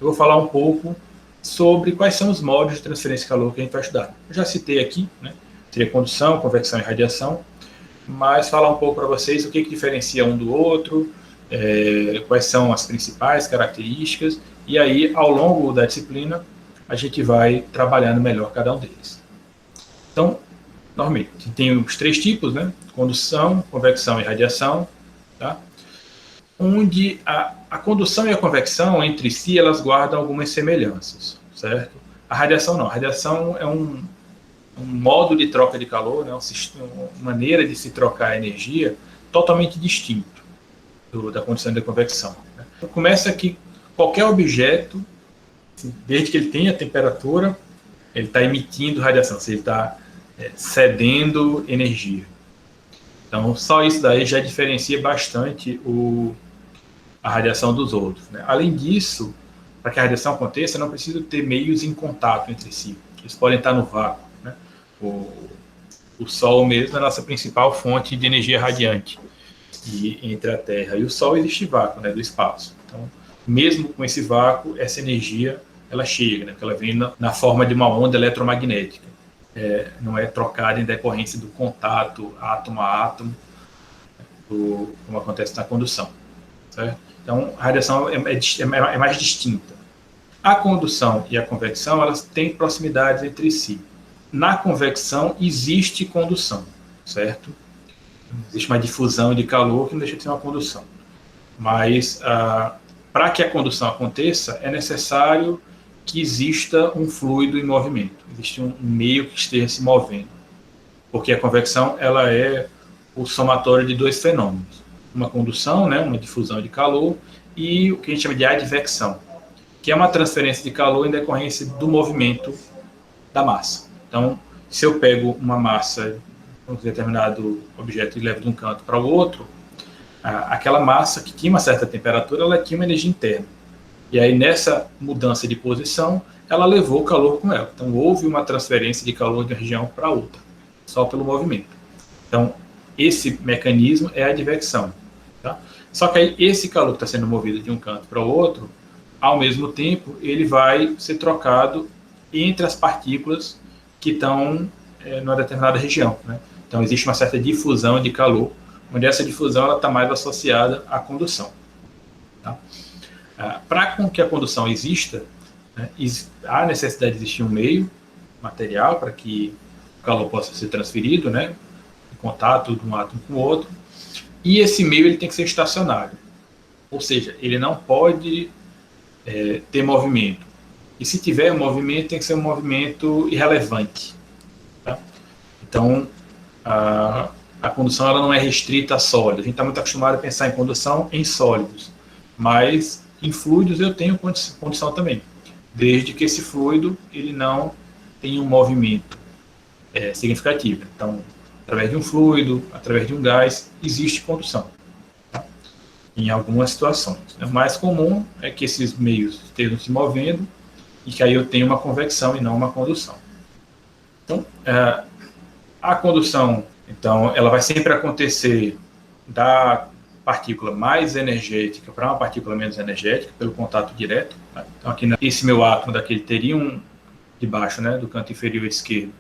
eu vou falar um pouco sobre quais são os modos de transferência de calor que a gente vai estudar. Eu já citei aqui, né? Seria condução, convecção e radiação, mas falar um pouco para vocês o que diferencia um do outro, quais são as principais características, e aí, ao longo da disciplina, a gente vai trabalhando melhor cada um deles. Então, normalmente, tem os 3 tipos, né? Condução, convecção e radiação, tá? Onde a condução e a convecção, entre si, elas guardam algumas semelhanças, certo? A radiação não. A radiação é um modo de troca de calor, né? Uma maneira de se trocar energia totalmente distinto da condução e da convecção. Né? Então, começa que qualquer objeto, desde que ele tenha temperatura, ele está emitindo radiação, se ele está cedendo energia. Então, só isso daí já diferencia bastante a radiação dos outros. Né? Além disso, para que a radiação aconteça, não precisa ter meios em contato entre si. Eles podem estar no vácuo. Né? O Sol mesmo é a nossa principal fonte de energia radiante. E entre a Terra e o Sol existe vácuo, né, do espaço. Então, mesmo com esse vácuo, essa energia ela chega, né, porque ela vem na forma de uma onda eletromagnética. Não é trocada em decorrência do contato átomo a átomo, como acontece na condução. Certo? Então, a radiação é mais distinta. A condução e a convecção, elas têm proximidades entre si. Na convecção, existe condução, certo? Existe uma difusão de calor que não deixa de ser uma condução. Mas, para que a condução aconteça, é necessário que exista um fluido em movimento. Existe um meio que esteja se movendo. Porque a convecção, ela é o somatório de 2 fenômenos. Uma condução, né, uma difusão de calor, e o que a gente chama de advecção, que é uma transferência de calor em decorrência do movimento da massa. Então, se eu pego uma massa, um determinado objeto e levo de um canto para o outro, aquela massa que tinha uma certa temperatura, ela tinha uma energia interna. E aí, nessa mudança de posição, ela levou o calor com ela. Então, houve uma transferência de calor de uma região para outra, só pelo movimento. Então, esse mecanismo é a advecção. Tá? Só que aí esse calor que está sendo movido de um canto para o outro, ao mesmo tempo, ele vai ser trocado entre as partículas que estão numa determinada região. Né? Então, existe uma certa difusão de calor, onde essa difusão está mais associada à condução. Tá? Para que a condução exista, né, há necessidade de existir um meio material para que o calor possa ser transferido, né, em contato de um átomo com o outro. E esse meio ele tem que ser estacionário, ou seja, ele não pode ter movimento. E se tiver movimento, tem que ser um movimento irrelevante. Tá? Então, a condução ela não é restrita a sólidos. A gente está muito acostumado a pensar em condução em sólidos, mas em fluidos eu tenho condução também, desde que esse fluido ele não tenha um movimento significativo. Então, através de um fluido, através de um gás, existe condução. Tá? Em algumas situações. O mais comum é que esses meios estejam se movendo e que aí eu tenho uma convecção e não uma condução. Então, a condução, então, ela vai sempre acontecer da partícula mais energética para uma partícula menos energética, pelo contato direto. Tá? Então, aqui esse meu átomo daqui, ele teria de baixo, né, do canto inferior esquerdo,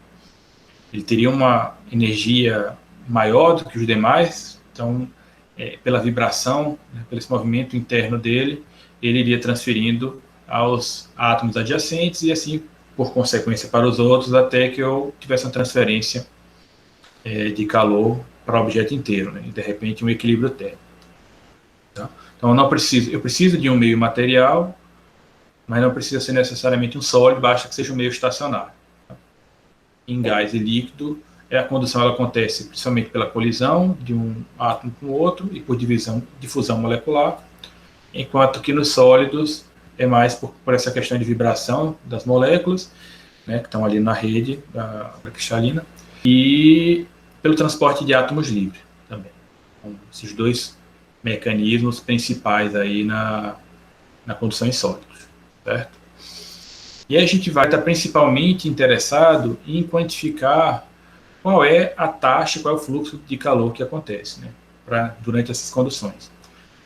ele teria uma energia maior do que os demais, então, pela vibração, né, pelo esse movimento interno dele, ele iria transferindo aos átomos adjacentes e assim, por consequência, para os outros, até que eu tivesse uma transferência de calor para o objeto inteiro, né, e de repente um equilíbrio térmico. Tá? Então, eu preciso de um meio material, mas não precisa ser necessariamente um sólido, basta que seja um meio estacionário. Em gás e líquido, a condução ela acontece principalmente pela colisão de um átomo com o outro e por difusão molecular, enquanto que nos sólidos é mais por essa questão de vibração das moléculas, né, que estão ali na rede da cristalina, e pelo transporte de átomos livres também. Então, esses 2 mecanismos principais aí na condução em sólidos, certo? E aí a gente vai estar principalmente interessado em quantificar qual é a taxa, qual é o fluxo de calor que acontece, né, durante essas conduções,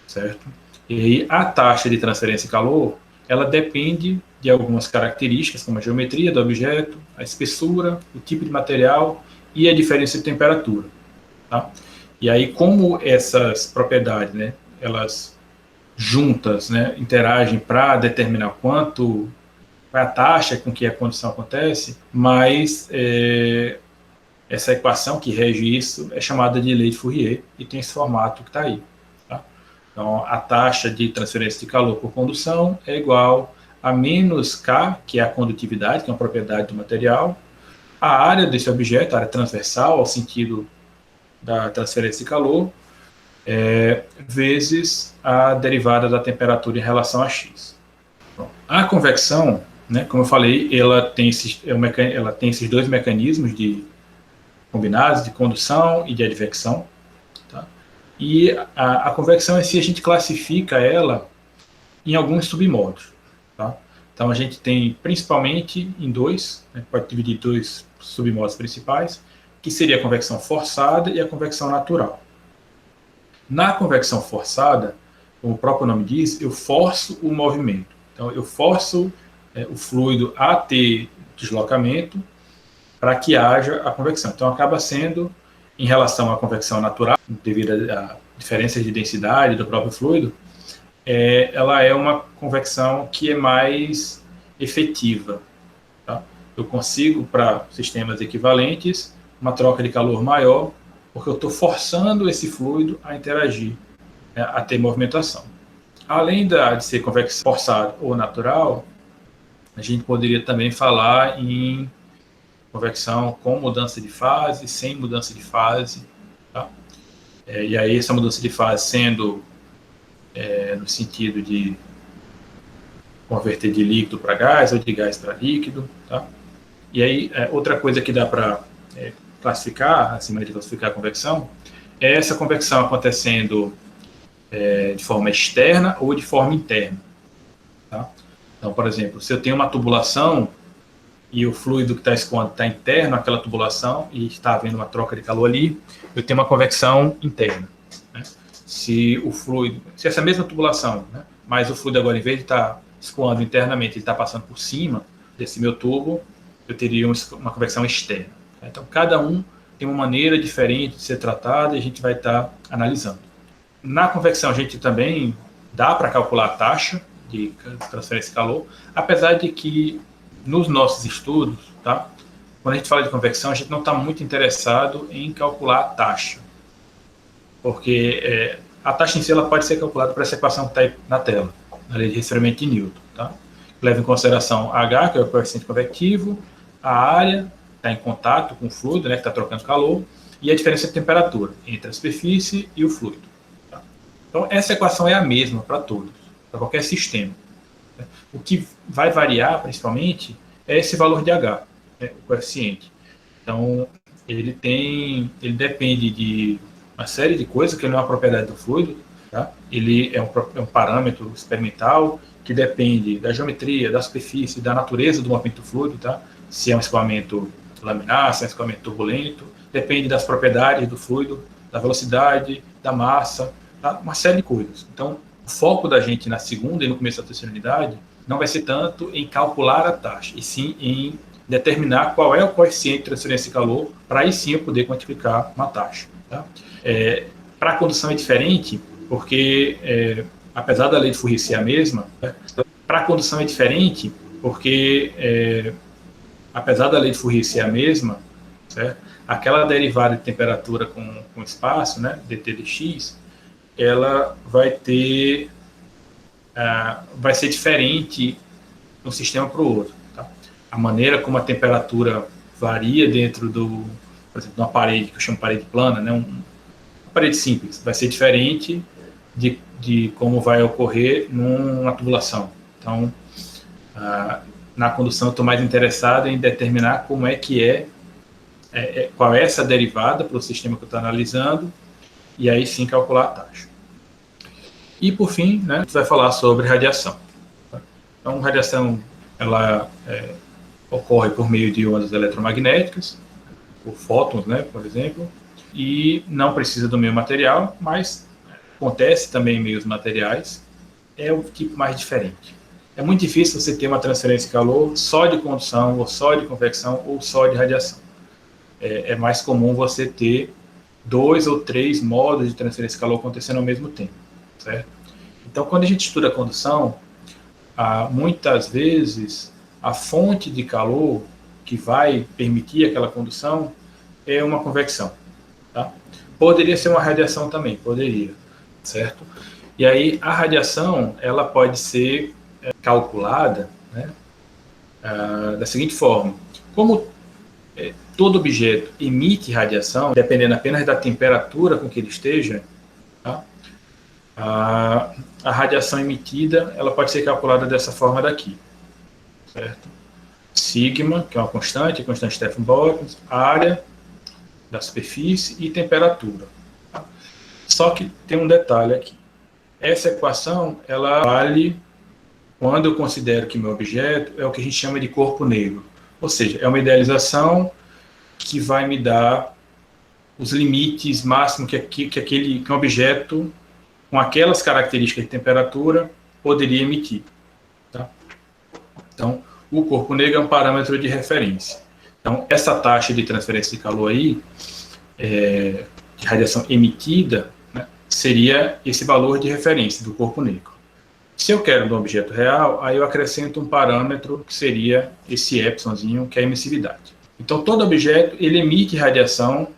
certo? E aí a taxa de transferência de calor, ela depende de algumas características, como a geometria do objeto, a espessura, o tipo de material e a diferença de temperatura. Tá? E aí, como essas propriedades, né, elas juntas, né, interagem para determinar qual é a taxa com que a condição acontece, mas essa equação que rege isso é chamada de lei de Fourier e tem esse formato que está aí. Tá? Então, a taxa de transferência de calor por condução é igual a menos K, que é a condutividade, que é uma propriedade do material, a área desse objeto, a área transversal ao sentido da transferência de calor, vezes a derivada da temperatura em relação a x. Bom, a convecção, né, como eu falei, ela tem esses dois mecanismos combinados de condução e de advecção. Tá? E a convecção em si, a gente classifica ela em alguns submodos. Tá? Então, a gente tem principalmente em dois, né, pode dividir em dois submodos principais, que seria a convecção forçada e a convecção natural. Na convecção forçada, como o próprio nome diz, eu forço o movimento. Então, eu forço o fluido a ter deslocamento para que haja a convecção. Então, acaba sendo, em relação à convecção natural, devido à diferença de densidade do próprio fluido, ela é uma convecção que é mais efetiva. Tá? Eu consigo, para sistemas equivalentes, uma troca de calor maior, porque eu estou forçando esse fluido a interagir, a ter movimentação. Além de ser convecção forçada ou natural, a gente poderia também falar em convecção com mudança de fase, sem mudança de fase. Tá? E aí essa mudança de fase sendo no sentido de converter de líquido para gás ou de gás para líquido. Tá? E aí outra coisa que dá para classificar, acima de classificar a convecção, é essa convecção acontecendo de forma externa ou de forma interna. Tá? Então, por exemplo, se eu tenho uma tubulação e o fluido que está escoando está interno àquela tubulação e está havendo uma troca de calor ali, eu tenho uma convecção interna. Né? Se essa mesma tubulação, né, mas o fluido agora, em vez de estar escoando internamente, ele está passando por cima desse meu tubo, eu teria uma convecção externa. Então, cada um tem uma maneira diferente de ser tratado e a gente vai estar analisando. Na convecção, a gente também dá para calcular a taxa de transferência de calor, apesar de que nos nossos estudos, tá, quando a gente fala de convecção, a gente não está muito interessado em calcular a taxa, porque a taxa em si ela pode ser calculada por essa equação que está aí na tela, na lei de resfriamento de Newton. Tá? Leva em consideração H, que é o coeficiente convectivo, a área está em contato com o fluido, né, que está trocando calor, e a diferença de temperatura entre a superfície e o fluido. Tá? Então, essa equação é a mesma para todos, para qualquer sistema. O que vai variar, principalmente, é esse valor de H, né, o coeficiente. Então, ele depende de uma série de coisas, que ele não é uma propriedade do fluido, tá? Ele é um parâmetro experimental que depende da geometria, da superfície, da natureza do movimento do fluido, tá? Se é um escoamento laminar, se é um escoamento turbulento, depende das propriedades do fluido, da velocidade, da massa, tá? Uma série de coisas. Então, o foco da gente na segunda e no começo da terceira unidade não vai ser tanto em calcular a taxa, e sim em determinar qual é o coeficiente de transferência de calor, para aí sim eu poder quantificar uma taxa. Tá? Para a condução é diferente, porque apesar da lei de Fourier ser a mesma, para a condução é diferente, porque apesar da lei de Fourier ser a mesma, certo? Aquela derivada de temperatura com espaço, né, dt dx, ela vai ser diferente de um sistema para o outro. Tá? A maneira como a temperatura varia dentro por exemplo, de uma parede, que eu chamo de parede plana, né, uma parede simples, vai ser diferente de como vai ocorrer numa tubulação. Então, na condução, eu estou mais interessado em determinar como é que qual é essa derivada para o sistema que eu estou analisando, e aí sim calcular a taxa. E, por fim, né, a gente vai falar sobre radiação. Então, radiação ela ocorre por meio de ondas eletromagnéticas, por fótons, né, por exemplo, e não precisa do meio material, mas acontece também em meios materiais, é o tipo mais diferente. É muito difícil você ter uma transferência de calor só de condução, ou só de convecção, ou só de radiação. É mais comum você ter 2 ou 3 modos de transferência de calor acontecendo ao mesmo tempo, certo? Então, quando a gente estuda a condução, muitas vezes a fonte de calor que vai permitir aquela condução é uma convecção, tá? Poderia ser uma radiação também, poderia, certo? E aí a radiação, ela pode ser calculada, né, da seguinte forma: como todo objeto emite radiação, dependendo apenas da temperatura com que ele esteja, tá? A radiação emitida, ela pode ser calculada dessa forma daqui, certo? Sigma, que é uma constante Stephan-Boltzmann, área da superfície e temperatura. Tá? Só que tem um detalhe aqui. Essa equação, ela vale quando eu considero que meu objeto é o que a gente chama de corpo negro. Ou seja, é uma idealização que vai me dar os limites máximos que um objeto com aquelas características de temperatura poderia emitir. Tá? Então, o corpo negro é um parâmetro de referência. Então, essa taxa de transferência de calor aí, de radiação emitida, né, seria esse valor de referência do corpo negro. Se eu quero do objeto real, aí eu acrescento um parâmetro que seria esse epsilonzinho, que é a emissividade. Então, todo objeto ele emite radiação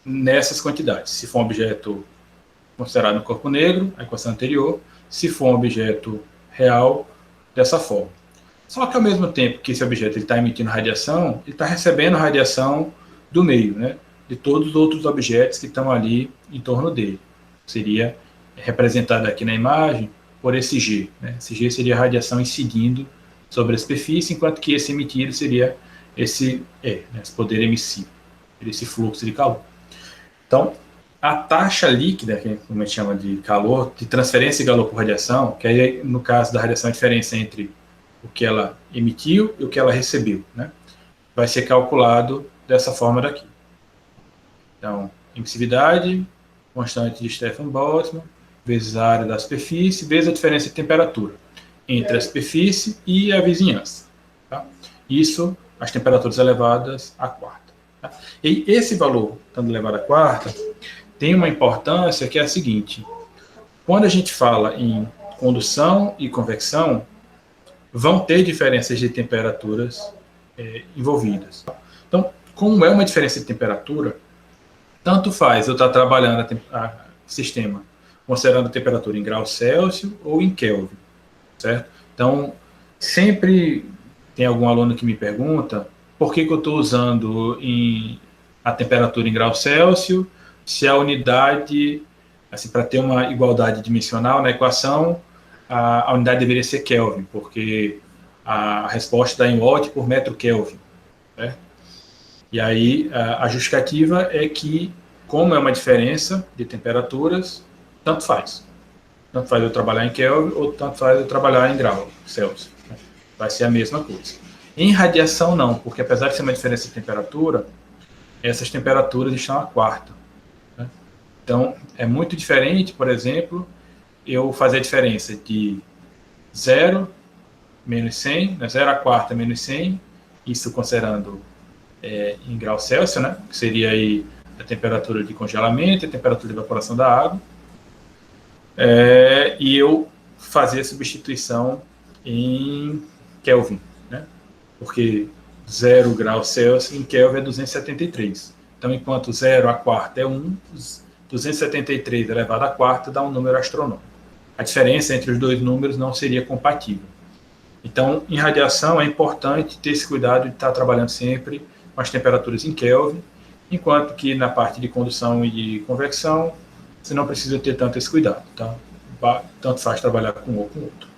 nessas quantidades. Se for um objeto considerado no corpo negro, a equação anterior; se for um objeto real, dessa forma. Só que ao mesmo tempo que esse objeto está emitindo radiação, ele está recebendo radiação do meio, né, de todos os outros objetos que estão ali em torno dele. Seria representado aqui na imagem por esse G. Né? Esse G seria a radiação incidindo sobre a superfície, enquanto que esse emitido seria esse esse poder emissivo, esse fluxo de calor. Então, a taxa líquida, que a gente chama de calor, de transferência de calor por radiação, que aí, no caso da radiação, a diferença entre o que ela emitiu e o que ela recebeu, né, vai ser calculado dessa forma daqui. Então, emissividade, constante de Stephan-Boltzmann, vezes a área da superfície, vezes a diferença de temperatura entre a superfície e a vizinhança. Tá? Isso, as temperaturas elevadas à quarta. Tá? E esse valor, estando elevado à quarta, tem uma importância que é a seguinte: quando a gente fala em condução e convecção, vão ter diferenças de temperaturas envolvidas. Então, como é uma diferença de temperatura, tanto faz eu estar trabalhando o sistema considerando a temperatura em graus Celsius ou em Kelvin, certo? Então, sempre tem algum aluno que me pergunta por que eu estou usando a temperatura em graus Celsius, se a unidade, assim, para ter uma igualdade dimensional na equação, a unidade deveria ser Kelvin, porque a resposta dá em watt por metro Kelvin, certo? E aí a justificativa é que, como é uma diferença de temperaturas, tanto faz. Tanto faz eu trabalhar em Kelvin ou tanto faz eu trabalhar em grau Celsius. Vai ser a mesma coisa. Em radiação, não, porque apesar de ser uma diferença de temperatura, essas temperaturas estão à quarta. Né? Então, é muito diferente, por exemplo, eu fazer a diferença de 0 menos 100, né, 0 à quarta menos 100, isso considerando em grau Celsius, né, que seria aí a temperatura de congelamento e a temperatura de evaporação da água, e eu fazer a substituição em Kelvin, né, porque 0 graus Celsius em Kelvin é 273. Então, enquanto 0 à quarta é 1, 273 elevado à quarta dá um número astronômico. A diferença entre os dois números não seria compatível. Então, em radiação, é importante ter esse cuidado de estar trabalhando sempre com as temperaturas em Kelvin, enquanto que na parte de condução e de convecção, você não precisa ter tanto esse cuidado. Tá? Tanto faz trabalhar com um ou com outro.